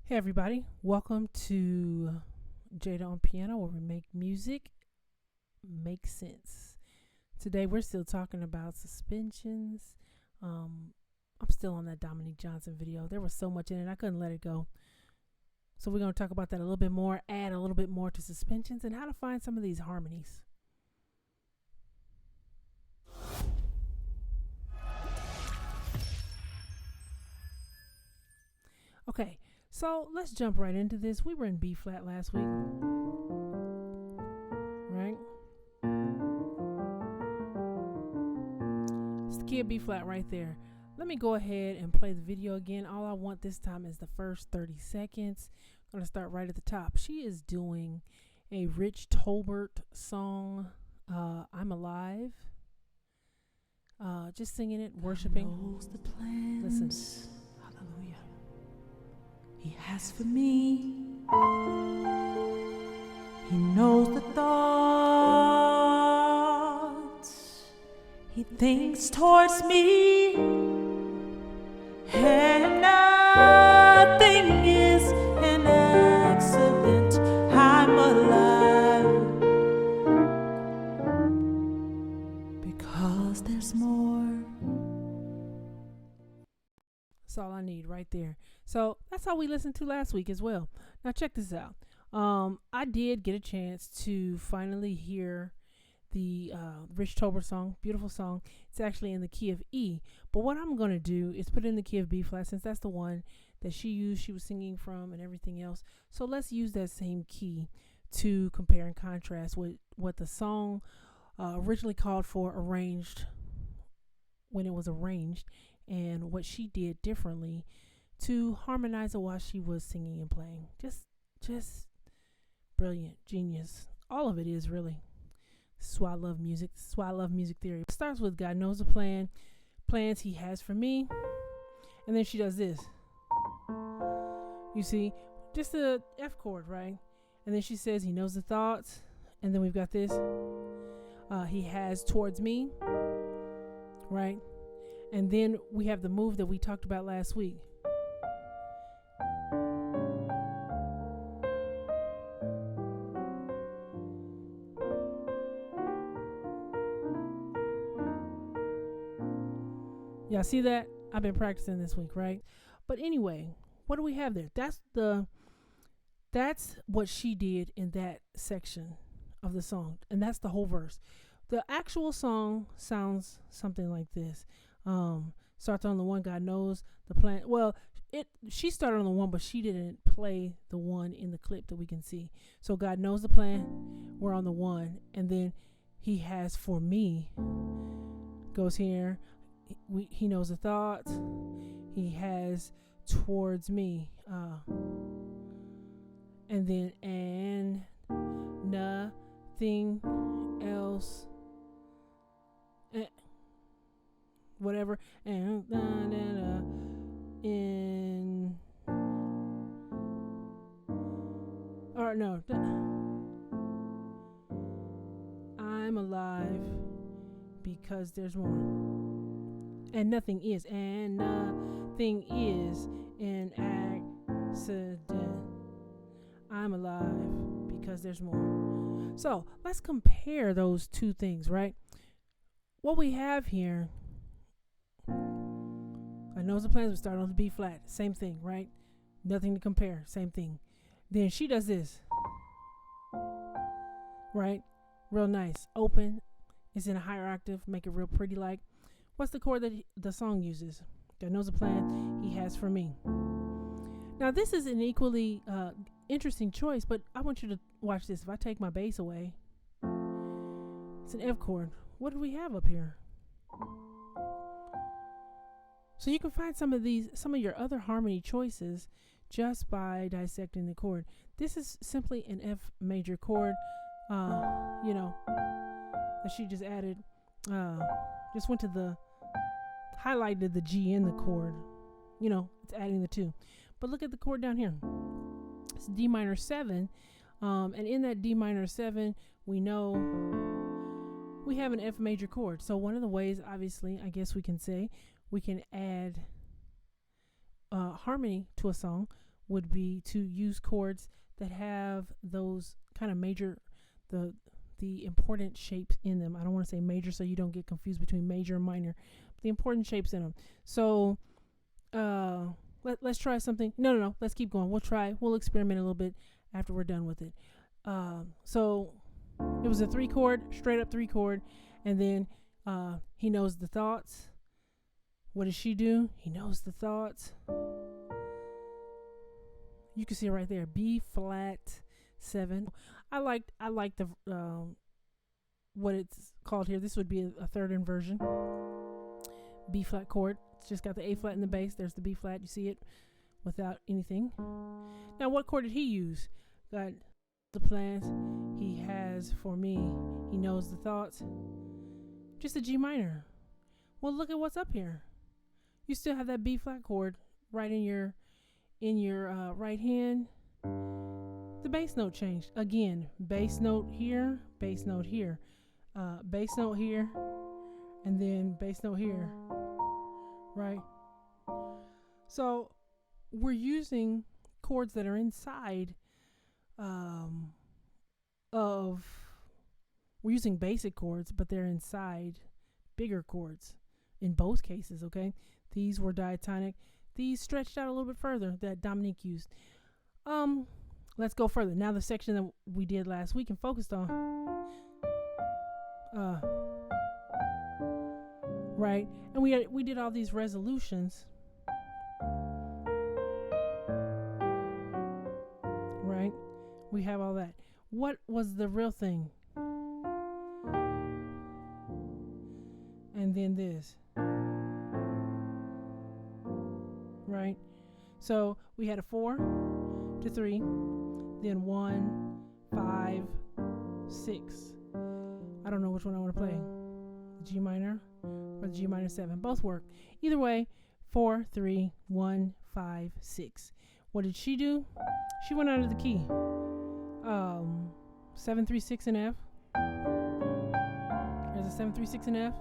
Hey everybody, welcome to Jada on Piano, where we make music make sense. Today we're still talking about suspensions. I'm still on that Dominique Johnson video. There was so much in it, I couldn't let it go. So we're going to talk about that a little bit more, add a little bit more to suspensions, and how to find some of these harmonies. Okay, so let's jump right into this. We were in B flat last week, right? It's the key of B flat right there. Let me go ahead and play the video again. All I want this time is the first 30 seconds. I'm going to start right at the top. She is doing a Rich Tolbert song, I'm Alive. Just singing it, worshiping. Listen. Hallelujah. He has for me. He knows the thoughts he thinks towards me, and nothing is an accident. I'm alive because there's more. That's all I need right there. So that's how we listened to last week as well. Now check this out. I did get a chance to finally hear the Rich Tolbert song. Beautiful song. It's actually in the key of E. But what I'm going to do is put it in the key of B flat, since that's the one that she was singing from and everything else. So let's use that same key to compare and contrast with what the song originally called for, arranged when it was arranged, and what she did differently to harmonize it while she was singing and playing. Just brilliant, genius. All of it is, really. This is why I love music. This is why I love music theory. It starts with God knows the plans he has for me. And then she does this. You see, just the F chord, right? And then she says he knows the thoughts. And then we've got this. He has towards me, right? And then we have the move that we talked about last week. Y'all see that? I've been practicing this week, right? But anyway, what do we have there? That's what she did in that section of the song, and that's the whole verse. The actual song sounds something like this. Starts on the one, God knows the plan. Well, she started on the one, but she didn't play the one in the clip that we can see. So God knows the plan. We're on the one, and then he has for me goes here. He knows the thoughts he has towards me, and then and nothing else, whatever, and in or no, I'm alive because there's more. And nothing is an accident. I'm alive because there's more. So let's compare those two things, right? What we have here, I know the plans would start on the B flat, same thing, right? Nothing to compare, same thing. Then she does this, right? Real nice, open. It's in a higher octave, make it real pretty like. What's the chord that the song uses? God knows the plan he has for me. Now, this is an equally interesting choice, but I want you to watch this. If I take my bass away, it's an F chord. What do we have up here? So you can find some of your other harmony choices just by dissecting the chord. This is simply an F major chord, that she just added. Just went to highlighted the G in the chord. It's adding the two. But look at the chord down here. It's D minor 7. And in that D minor 7, we know we have an F major chord. So one of the ways, obviously, I guess we can say, we can add harmony to a song would be to use chords that have those kind of major, the important shapes in them. I don't want to say major so you don't get confused between major and minor. But the important shapes in them. So let's try something. No. Let's keep going. We'll experiment a little bit after we're done with it. So it was a 3-chord, straight up 3-chord. And then he knows the thoughts. What does she do? He knows the thoughts. You can see it right there. B flat 7. I like the what it's called here. This would be a third inversion. B flat chord. It's just got the A flat in the bass. There's the B flat. You see it without anything. Now, what chord did he use? Got the plans he has for me. He knows the thoughts. Just a G minor. Well, look at what's up here. You still have that B flat chord right in your right hand. The bass note changed again. Bass note here, bass note here, bass note here, and then bass note here. Right. So we're using chords that are inside we're using basic chords, but they're inside bigger chords in both cases. Okay, these were diatonic. These stretched out a little bit further that Dominique used. Let's go further. Now the section that we did last week and focused on. Right, and we did all these resolutions. Right, we have all that. What was the real thing? And then this. Right, so we had a 4 to 3, then 1, 5, 6. I don't know which one I want to play. The G minor or the G minor 7. Both work. Either way, 4, 3, 1, 5, 6. What did she do? She went out of the key. 7, 3, 6 in F. There's a 7, 3, 6 in F.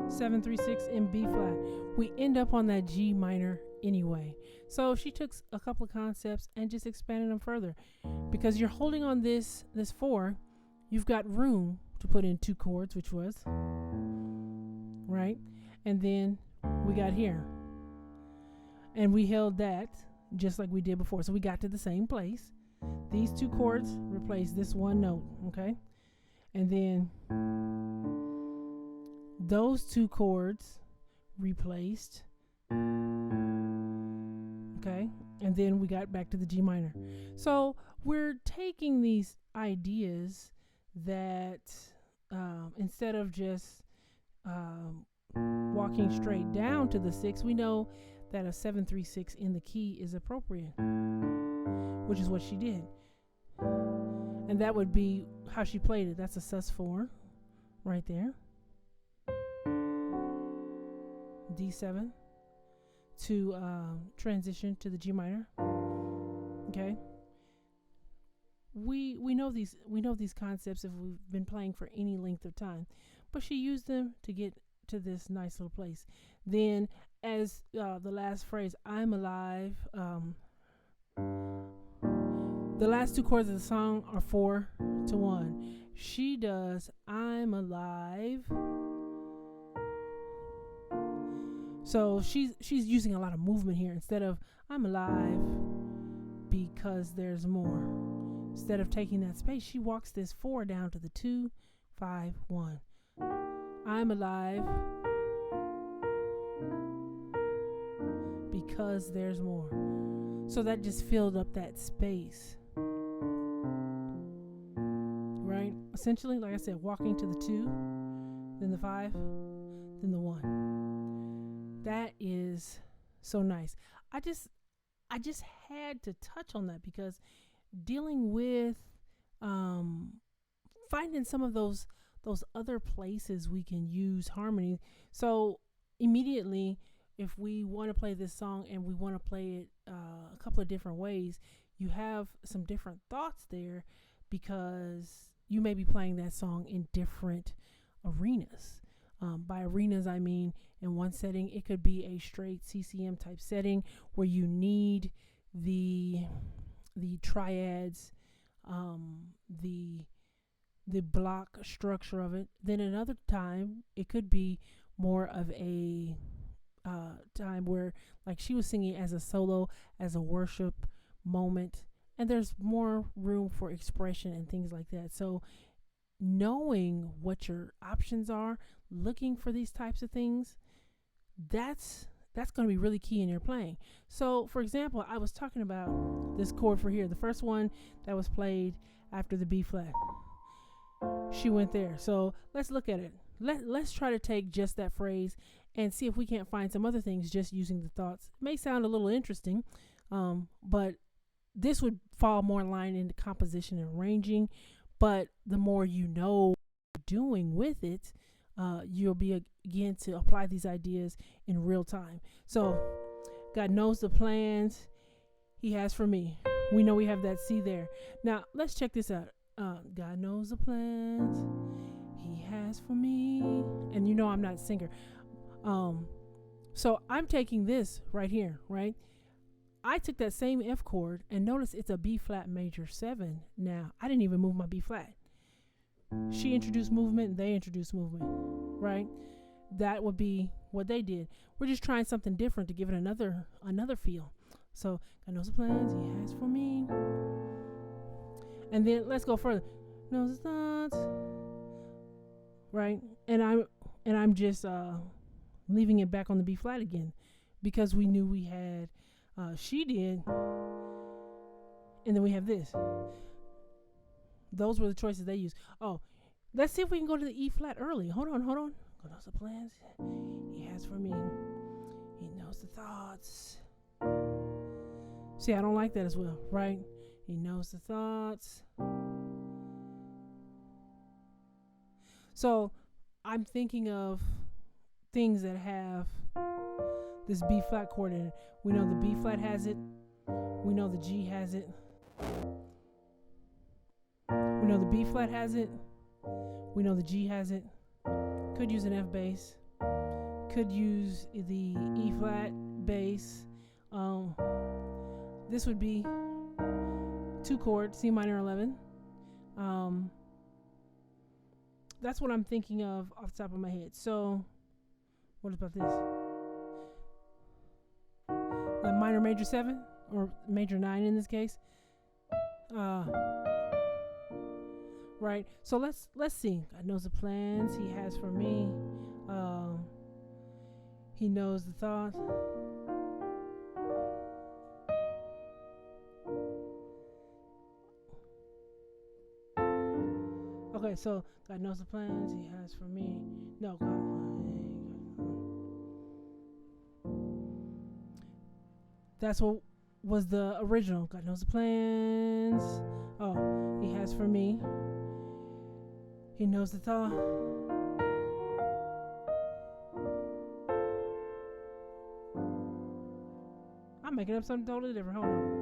7, 3, 6 in B flat. We end up on that G minor anyway. So she took a couple of concepts and just expanded them further. Because you're holding on this 4, you've got room to put in 2 chords, which was right. And then we got here. And we held that just like we did before. So we got to the same place. These 2 chords replace this one note, okay? And then those 2 chords replaced, okay? And then we got back to the G minor. So we're taking these ideas that instead of just walking straight down to the 6, we know that a 7, 3, 6 in the key is appropriate, which is what she did. And that would be how she played it. That's a sus4 right there. D7 to transition to the G minor. Okay. We know these concepts if we've been playing for any length of time, but she used them to get to this nice little place. Then, as the last phrase, "I'm alive." The last 2 chords of the song are 4 to 1. She does "I'm alive." So she's using a lot of movement here instead of "I'm alive because there's more." Instead of taking that space, she walks this 4 down to the 2, 5, 1. I'm alive because there's more. So that just filled up that space. Right? Essentially, like I said, walking to the 2, then the 5, then the 1. That is so nice. I just had to touch on that because dealing with finding some of those other places we can use harmony. So immediately, if we want to play this song and we want to play it a couple of different ways, you have some different thoughts there because you may be playing that song in different arenas. By arenas, I mean in one setting, it could be a straight CCM type setting where you need the triads, the block structure of it. Then another time, it could be more of a time where, like, she was singing as a solo, as a worship moment, and there's more room for expression and things like that. So knowing what your options are, looking for these types of things, that's going to be really key in your playing. So for example, I was talking about this chord for here, the first one that was played after the B flat. She went there. So let's look at it. Let's try to take just that phrase and see if we can't find some other things just using the thoughts. It may sound a little interesting, but this would fall more in line into composition and arranging. But the more you know what you're doing with it, you'll be again to apply these ideas in real time. So God knows the plans He has for me. We know we have that C there. Now let's check this out. God knows the plans He has for me. And you know I'm not a singer. So I'm taking this right here, right? I took that same F chord and notice it's a B flat major 7 now. I didn't even move my B flat. She introduced movement, they introduced movement, right? That would be what they did. We're just trying something different to give it another feel. So God knows the plans He has for me. And then let's go further. Knows the thoughts, right? And I'm just leaving it back on the B flat again because we knew we had. She did, and then we have this. Those were the choices they used. Oh, let's see if we can go to the E flat early. Hold on. God knows the plans He has for me. He knows the thoughts. See, I don't like that as well, right? He knows the thoughts. So I'm thinking of things that have this B flat chord in it. We know the B flat has it. We know the G has it. We know the B flat has it. We know the G has it. Could use an F bass. Could use the E flat bass. This would be 2 chords, C minor 11. That's what I'm thinking of off the top of my head. So, what about this? A minor major 7 or major 9 in this case. Right. So let's see. God knows the plans He has for me. He knows the thoughts. Okay, so God knows the plans He has for me. No, God. That's what was the original. God knows the plans. Oh, He has for me. He knows the thought. I'm making up something totally different. Hold on.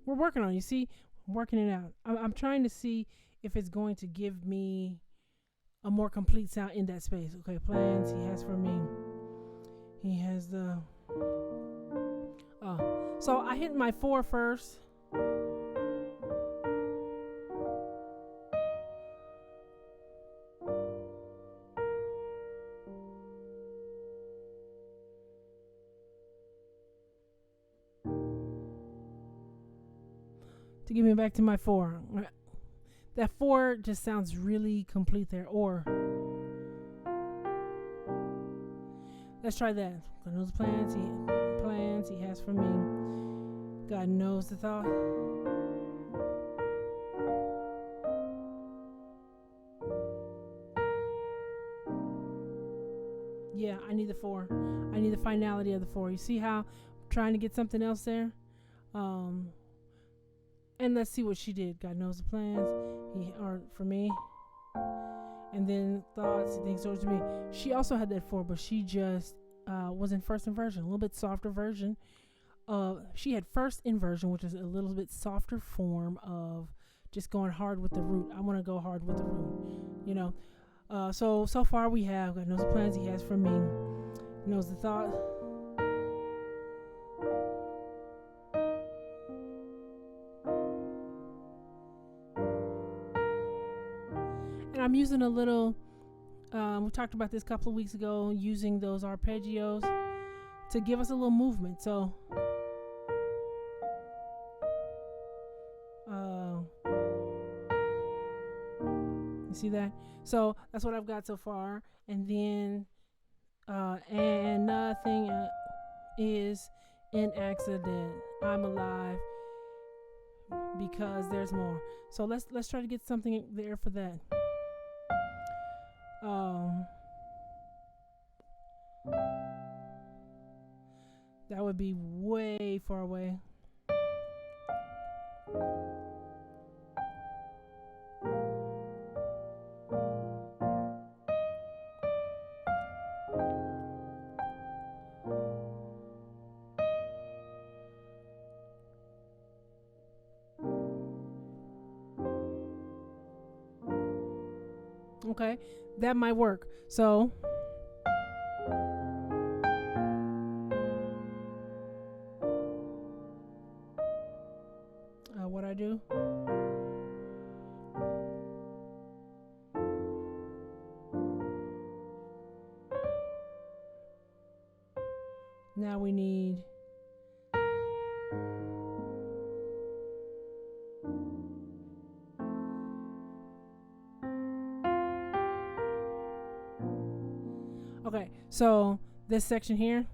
We're working on it. You see, I'm working it out. I'm trying to see if it's going to give me a more complete sound in that space. Okay, plans He has for me. He has the. So I hit my 4 first. To get me back to my 4. That 4 just sounds really complete there. Or let's try that. God knows the plans He has for me. God knows the thought. Yeah, I need the 4. I need the finality of the 4. You see how I'm trying to get something else there? And let's see what she did. God knows the plans for me. And then thoughts and things towards me. She also had that 4, but she just was in first inversion, a little bit softer version she had first inversion, which is a little bit softer form of just going hard with the root. I want to go hard with the root, you know. So far we have God knows the plans He has for me, knows the thought. And I'm using a little. We talked about this a couple of weeks ago, using those arpeggios to give us a little movement. So. You see that? So that's what I've got so far. And then, and nothing is an accident. I'm alive because there's more. So let's try to get something there for that. That would be way far away. Okay, that might work. So what I do? Now we need okay, so this section here.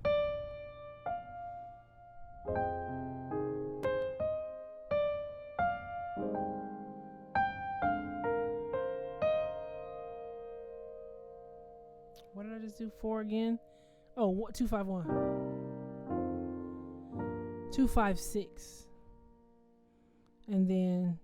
What did I just do? 4 again? Oh, 2-5-1. 2-5-6. And then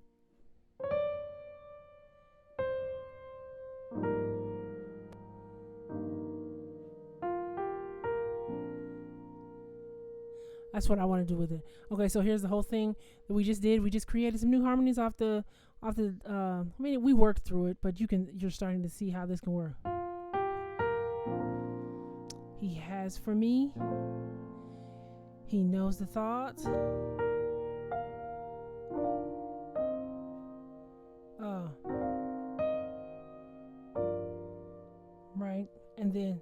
that's what I want to do with it. Okay, so here's the whole thing that we just did. We just created some new harmonies off the I mean, we worked through it, but you're starting to see how this can work. He has for me. He knows the thoughts. Right, and then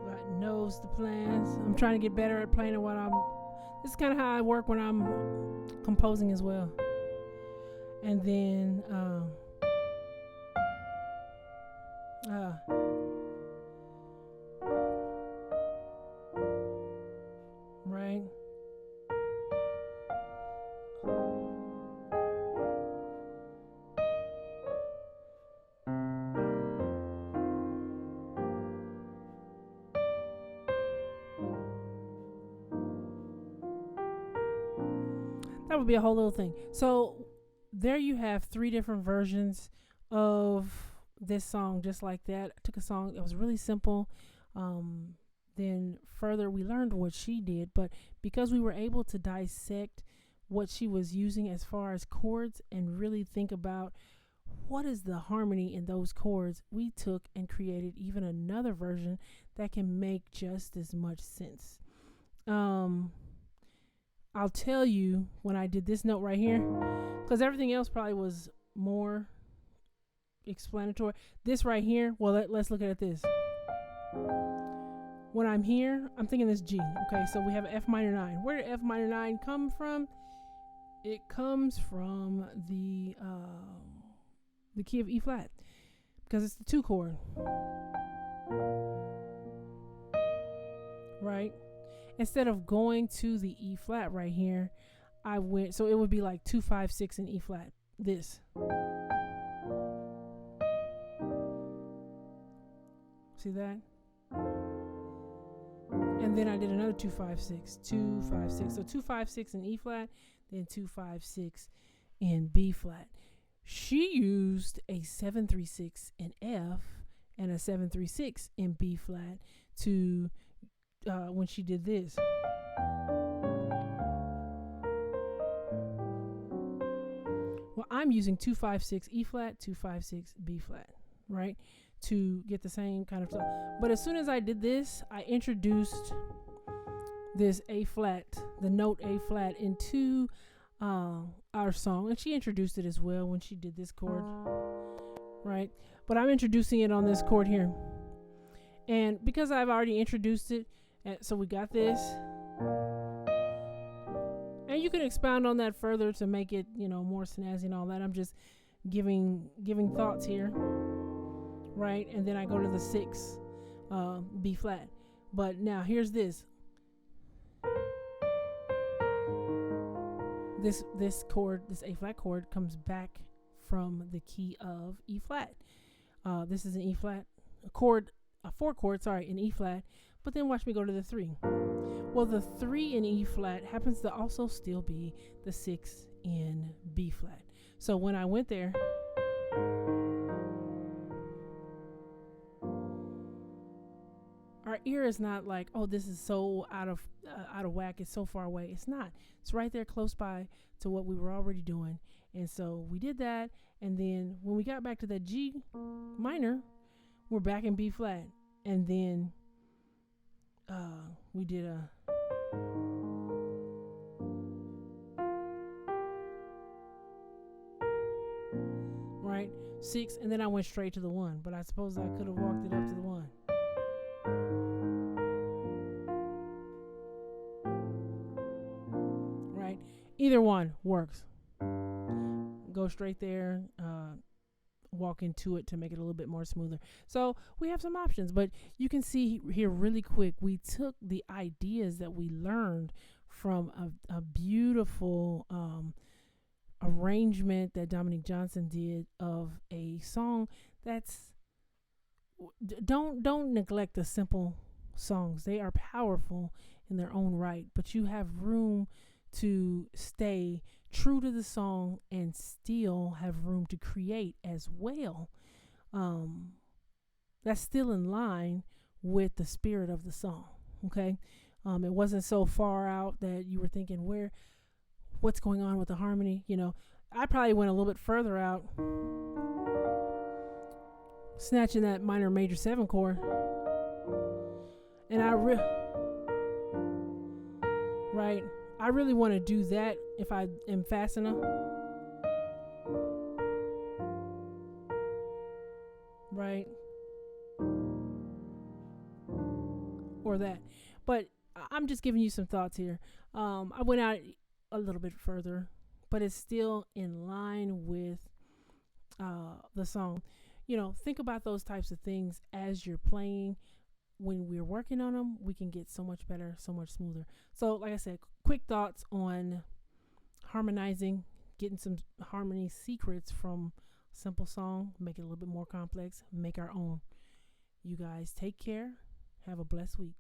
God knows the plans. I'm trying to get better at playing what I'm. This is kind of how I work when I'm composing as well. And then right. That would be a whole little thing. So there you have 3 different versions of this song, just like that. I took a song that was really simple. Then further, we learned what she did, but because we were able to dissect what she was using as far as chords and really think about what is the harmony in those chords, we took and created even another version that can make just as much sense. I'll tell you when I did this note right here, because everything else probably was more explanatory. This right here, well, let's look at this. When I'm here, I'm thinking this G. Okay, so we have F minor 9. Where did F minor 9 come from? It comes from the key of E flat, because it's the 2 chord. Right? Instead of going to the E flat right here, I went, so it would be like 2-5-6 in E flat. This. See that? And then I did another 2-5-6, 2-5-6. So 2-5-6 in E flat, then 2-5-6 in B flat. She used a 7-3-6 in F and a 7-3-6 in B flat to when she did this. Well, I'm using 2-5-6 E flat, 2-5-6 B flat, right, to get the same kind of stuff. But as soon as I did this, I introduced this A flat, the note A flat, into our song, and she introduced it as well when she did this chord, right? But I'm introducing it on this chord here, and because I've already introduced it, so we got this, and you can expound on that further to make it, more snazzy and all that. I'm just giving thoughts here, right? And then I go to the 6 B flat. But now here's this. This chord, this A flat chord, comes back from the key of E flat. This is an E flat chord, a 4 chord, in E flat. But then watch me go to the 3. Well, the 3 in E flat happens to also still be the 6 in B flat. So when I went there, our ear is not like, oh, this is so out of whack, it's so far away. It's not. It's right there close by to what we were already doing. And so we did that, and then when we got back to that G minor, we're back in B flat, and then we did a right 6, and then I went straight to the 1, but I suppose I could have walked it up to the 1. Right, either one works. Go straight there, walk into it to make it a little bit more smoother. So we have some options, but you can see here really quick, we took the ideas that we learned from a beautiful arrangement that Dominique Johnson did of a song that's don't neglect the simple songs. They are powerful in their own right, but you have room to stay true to the song and still have room to create as well. That's still in line with the spirit of the song. Okay. It wasn't so far out that you were thinking, what's going on with the harmony? I probably went a little bit further out, snatching that minor major 7 chord, and I really want to do that if I am fast enough. Right? Or that. But I'm just giving you some thoughts here. I went out a little bit further, but it's still in line with the song. Think about those types of things as you're playing. When we're working on them, we can get so much better, so much smoother. So, like I said, quick thoughts on harmonizing, getting some harmony secrets from a simple song, make it a little bit more complex, make our own. You guys take care. Have a blessed week.